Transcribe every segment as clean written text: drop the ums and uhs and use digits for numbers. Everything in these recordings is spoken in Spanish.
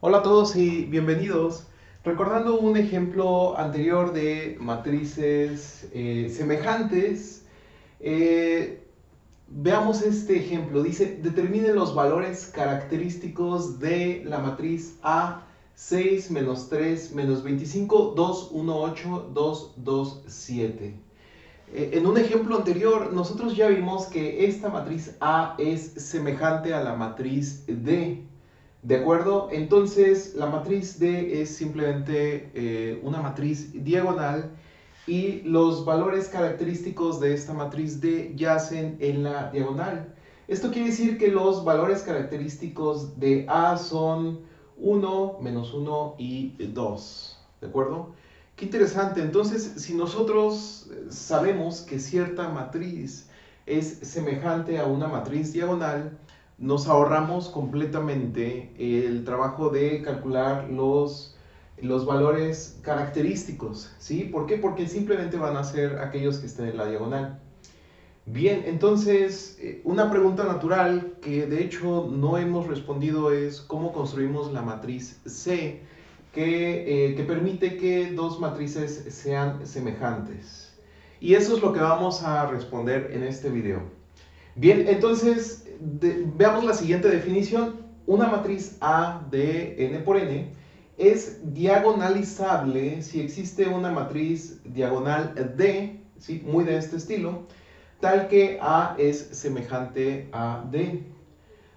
Hola a todos y bienvenidos. Recordando un ejemplo anterior de matrices semejantes, eh, veamos este ejemplo. Dice, determine los valores característicos de la matriz A 6 menos 3 menos 25 2 1 8 2 2 7. En un ejemplo anterior, nosotros ya vimos que esta matriz A es semejante a la matriz D. ¿De acuerdo? Entonces, la matriz D es simplemente una matriz diagonal y los valores característicos de esta matriz D yacen en la diagonal. Esto quiere decir que los valores característicos de A son 1, menos 1 y 2. ¿De acuerdo? Qué interesante. Entonces, si nosotros sabemos que cierta matriz es semejante a una matriz diagonal, nos ahorramos completamente el trabajo de calcular los valores característicos, ¿sí? ¿Por qué? Porque simplemente van a ser aquellos que estén en la diagonal. Bien, entonces, una pregunta natural que de hecho no hemos respondido es cómo construimos la matriz C que permite que dos matrices sean semejantes. Y eso es lo que vamos a responder en este video. Bien, entonces veamos la siguiente definición. Una matriz A de n por n es diagonalizable si existe una matriz diagonal D, ¿sí? Muy de este estilo, tal que A es semejante a D.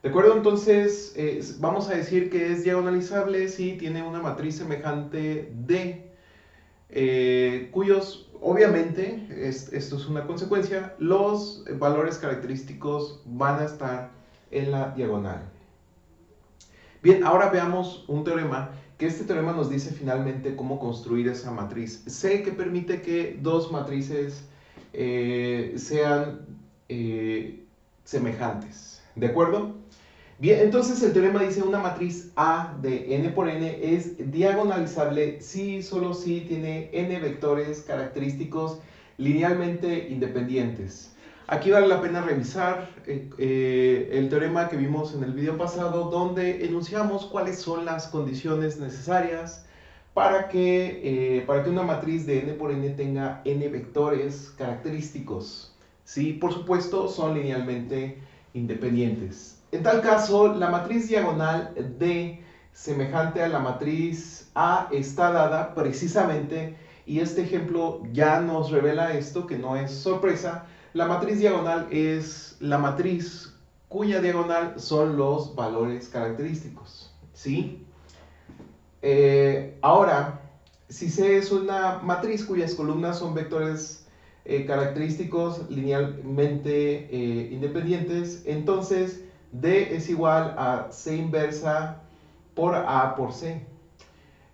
¿De acuerdo? Entonces, vamos a decir que es diagonalizable si tiene una matriz semejante D, cuyos, obviamente, esto es una consecuencia, los valores característicos van a estar en la diagonal. Bien, ahora veamos un teorema, que este teorema nos dice finalmente cómo construir esa matriz C que permite que dos matrices sean semejantes. ¿De acuerdo? Bien, entonces el teorema dice una matriz A de n por n es diagonalizable si y solo si tiene n vectores característicos linealmente independientes. Aquí vale la pena revisar el teorema que vimos en el video pasado, donde enunciamos cuáles son las condiciones necesarias para que una matriz de n por n tenga n vectores característicos. ¿Sí? Por supuesto, son linealmente independientes. En tal caso, la matriz diagonal D semejante a la matriz A está dada precisamente, y este ejemplo ya nos revela esto, que no es sorpresa. La matriz diagonal es la matriz cuya diagonal son los valores característicos, ¿sí? Ahora, si C es una matriz cuyas columnas son vectores característicos linealmente independientes, entonces D es igual a C inversa por A por C.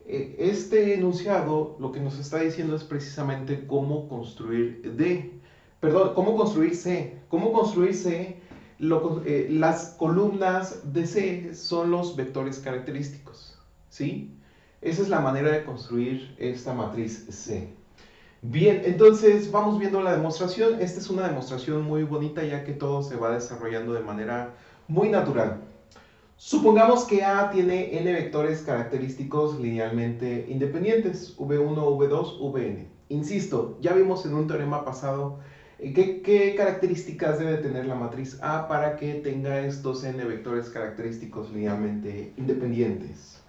Este enunciado lo que nos está diciendo es precisamente cómo construir D. Perdón, cómo construir C. Cómo construir C, las columnas de C son los vectores característicos, ¿sí? Esa es la manera de construir esta matriz C. Bien, entonces vamos viendo la demostración. Esta es una demostración muy bonita ya que todo se va desarrollando de manera muy natural. Supongamos que A tiene n vectores característicos linealmente independientes, v1, v2, vn. Insisto, ya vimos en un teorema pasado qué características debe tener la matriz A para que tenga estos n vectores característicos linealmente independientes.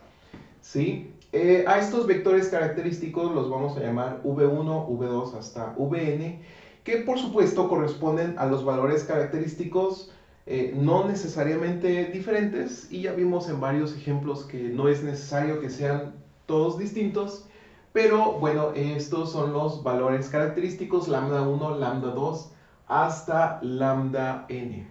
¿Sí? A estos vectores característicos los vamos a llamar v1, v2 hasta vn, que por supuesto corresponden a los valores característicos no necesariamente diferentes, y ya vimos en varios ejemplos que no es necesario que sean todos distintos, pero bueno, estos son los valores característicos lambda 1, lambda 2 hasta lambda n.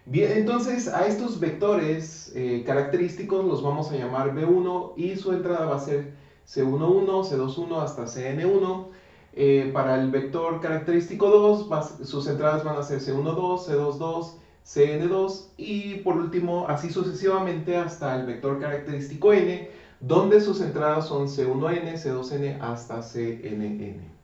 Bien, entonces a estos vectores característicos los vamos a llamar B1 y su entrada va a ser C11, C21 hasta Cn1. Para el vector característico 2, sus entradas van a ser C12, C22, Cn2 y por último así sucesivamente hasta el vector característico n, donde sus entradas son C1n, C2n hasta Cnn.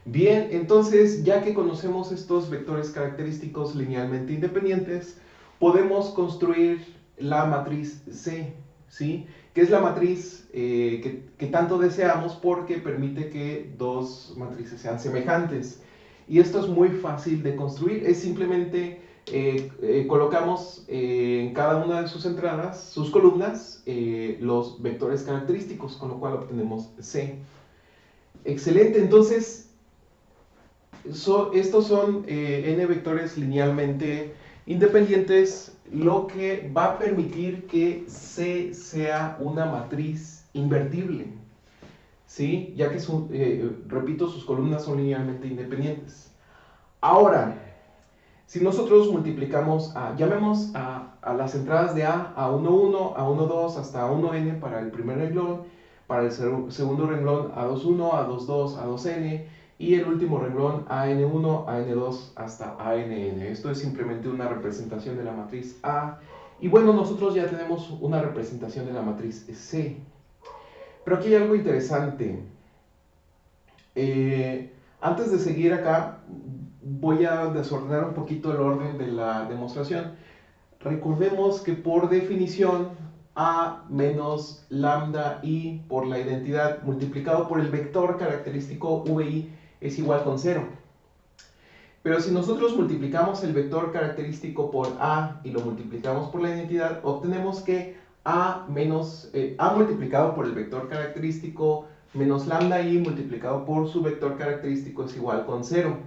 Bien, entonces ya que conocemos estos vectores característicos linealmente independientes, podemos construir la matriz C, ¿sí? Que es la matriz que tanto deseamos porque permite que dos matrices sean semejantes. Y esto es muy fácil de construir, es simplemente colocamos en cada una de sus entradas, sus columnas, los vectores característicos, con lo cual obtenemos C. Excelente, entonces estos son n vectores linealmente independientes, lo que va a permitir que C sea una matriz invertible, ¿sí? Ya que, repito, sus columnas son linealmente independientes. Ahora, si nosotros multiplicamos, llamemos a las entradas de a 1, 1, a 1, 2, hasta A1n para el primer renglón, para el segundo renglón A2, 1, A2, 2, A2n, y el último renglón AN1, AN2 hasta ANN. Esto es simplemente una representación de la matriz A. Y bueno, nosotros ya tenemos una representación de la matriz C. Pero aquí hay algo interesante. Antes de seguir acá, voy a desordenar un poquito el orden de la demostración. Recordemos que por definición A menos lambda I por la identidad multiplicado por el vector característico VI es igual con 0. Pero si nosotros multiplicamos el vector característico por A y lo multiplicamos por la identidad, obtenemos que A multiplicado por el vector característico menos lambda I multiplicado por su vector característico es igual con 0.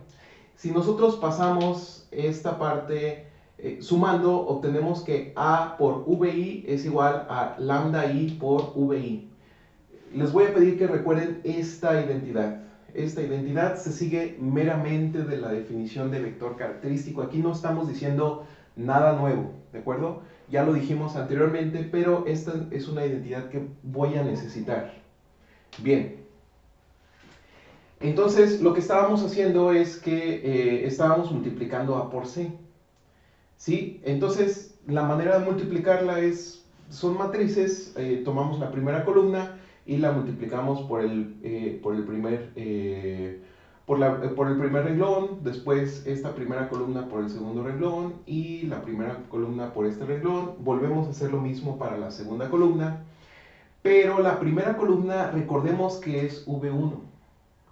Si nosotros pasamos esta parte sumando, obtenemos que A por VI es igual a lambda I por VI. Les voy a pedir que recuerden esta identidad. Esta identidad se sigue meramente de la definición de vector característico. Aquí no estamos diciendo nada nuevo, ¿de acuerdo? Ya lo dijimos anteriormente, pero esta es una identidad que voy a necesitar. Bien. Entonces, lo que estábamos haciendo es que estábamos multiplicando A por C. ¿Sí? Entonces, la manera de multiplicarla son matrices, tomamos la primera columna y la multiplicamos por el primer renglón, después esta primera columna por el segundo renglón y la primera columna por este renglón. Volvemos a hacer lo mismo para la segunda columna, pero la primera columna recordemos que es V1,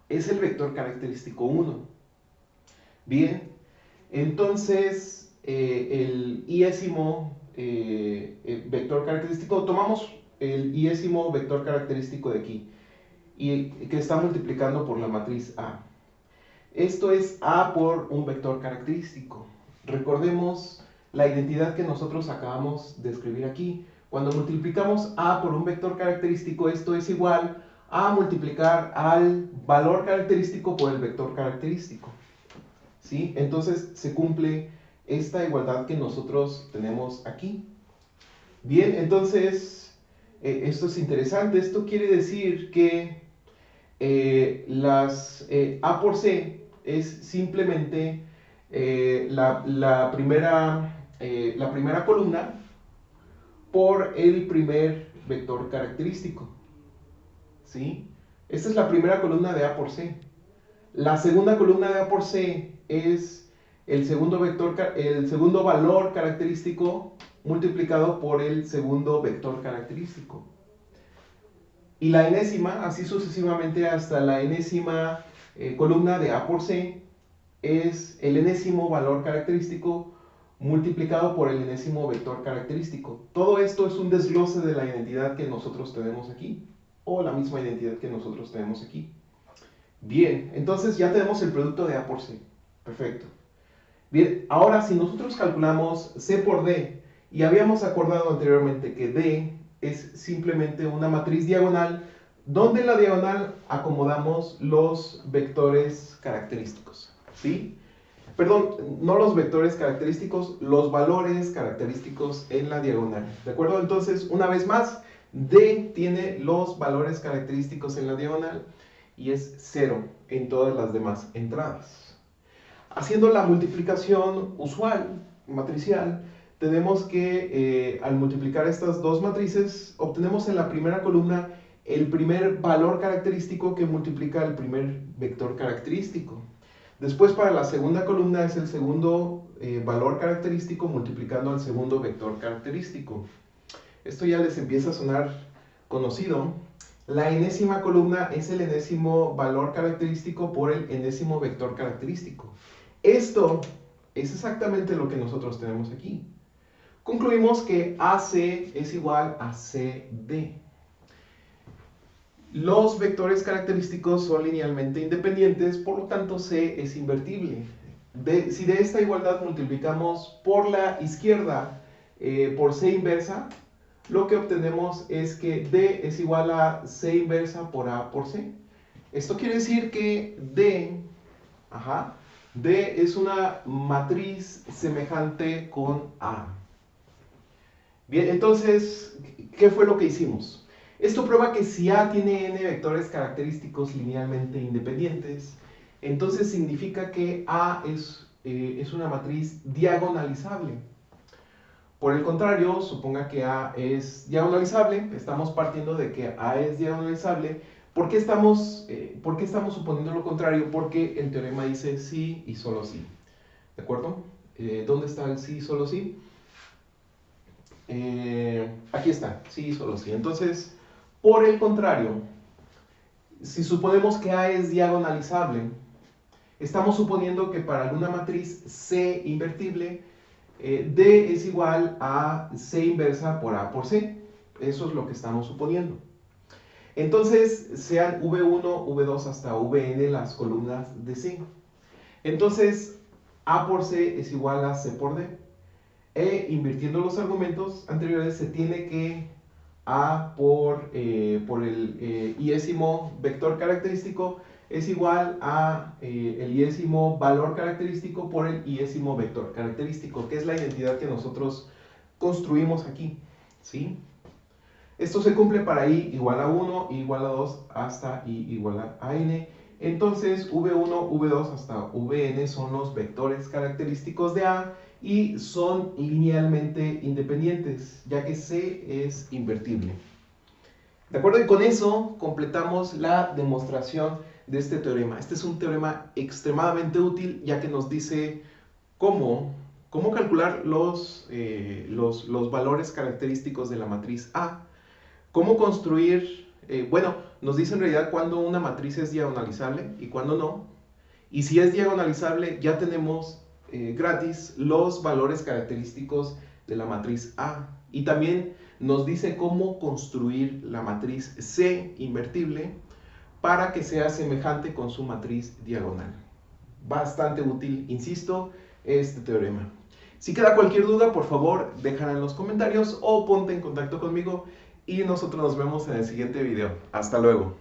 es el vector característico 1. Bien, entonces el iésimo vector característico, tomamos el iésimo vector característico de aquí, y que está multiplicando por la matriz A. Esto es A por un vector característico. Recordemos la identidad que nosotros acabamos de escribir aquí. Cuando multiplicamos A por un vector característico, esto es igual a multiplicar al valor característico por el vector característico. ¿Sí? Entonces se cumple esta igualdad que nosotros tenemos aquí. Bien, entonces esto es interesante. Esto quiere decir que A por C es simplemente la primera columna por el primer vector característico. ¿Sí? Esta es la primera columna de A por C. La segunda columna de A por C es el segundo valor característico multiplicado por el segundo vector característico. Y la enésima, así sucesivamente hasta la enésima columna de A por C, es el enésimo valor característico multiplicado por el enésimo vector característico. Todo esto es un desglose de la identidad que nosotros tenemos aquí, o la misma identidad que nosotros tenemos aquí. Bien, entonces ya tenemos el producto de A por C. Perfecto. Bien, ahora si nosotros calculamos C por D, y habíamos acordado anteriormente que D es simplemente una matriz diagonal, donde en la diagonal acomodamos los vectores característicos. ¿Sí? Perdón, no los vectores característicos, los valores característicos en la diagonal. ¿De acuerdo? Entonces, una vez más, D tiene los valores característicos en la diagonal y es 0 en todas las demás entradas. Haciendo la multiplicación usual, matricial, tenemos que al multiplicar estas dos matrices, obtenemos en la primera columna el primer valor característico que multiplica el primer vector característico. Después para la segunda columna es el segundo valor característico multiplicando al segundo vector característico. Esto ya les empieza a sonar conocido. La enésima columna es el enésimo valor característico por el enésimo vector característico. Esto es exactamente lo que nosotros tenemos aquí. Concluimos que AC es igual a CD. Los vectores característicos son linealmente independientes, por lo tanto C es invertible. Si de esta igualdad multiplicamos por la izquierda por C inversa, lo que obtenemos es que D es igual a C inversa por A por C. Esto quiere decir que D es una matriz semejante con A. Bien, entonces, ¿qué fue lo que hicimos? Esto prueba que si A tiene n vectores característicos linealmente independientes, entonces significa que A es una matriz diagonalizable. Por el contrario, suponga que A es diagonalizable, estamos partiendo de que A es diagonalizable. ¿Por qué estamos suponiendo lo contrario? Porque el teorema dice sí y solo sí. ¿De acuerdo? ¿Dónde está el sí y solo sí? Aquí está, sí y solo sí. Entonces, por el contrario, si suponemos que A es diagonalizable, estamos suponiendo que para alguna matriz C invertible, D es igual a C inversa por A por C. Eso es lo que estamos suponiendo. Entonces, sean V1, V2 hasta Vn las columnas de C. Entonces, A por C es igual a C por D. E invirtiendo los argumentos anteriores, se tiene que A por el iésimo vector característico es igual a el iésimo valor característico por el iésimo vector característico, que es la identidad que nosotros construimos aquí, ¿sí? Esto se cumple para i igual a 1, i igual a 2 hasta i igual a n. Entonces, v1, v2 hasta vn son los vectores característicos de A y son linealmente independientes, ya que C es invertible. ¿De acuerdo? Y con eso completamos la demostración de este teorema. Este es un teorema extremadamente útil, ya que nos dice cómo calcular los valores característicos de la matriz A, cómo construir, nos dice en realidad cuándo una matriz es diagonalizable y cuándo no. Y si es diagonalizable, ya tenemos gratis los valores característicos de la matriz A. Y también nos dice cómo construir la matriz C invertible para que sea semejante con su matriz diagonal. Bastante útil, insisto, este teorema. Si queda cualquier duda, por favor, déjala en los comentarios o ponte en contacto conmigo y nosotros nos vemos en el siguiente video. Hasta luego.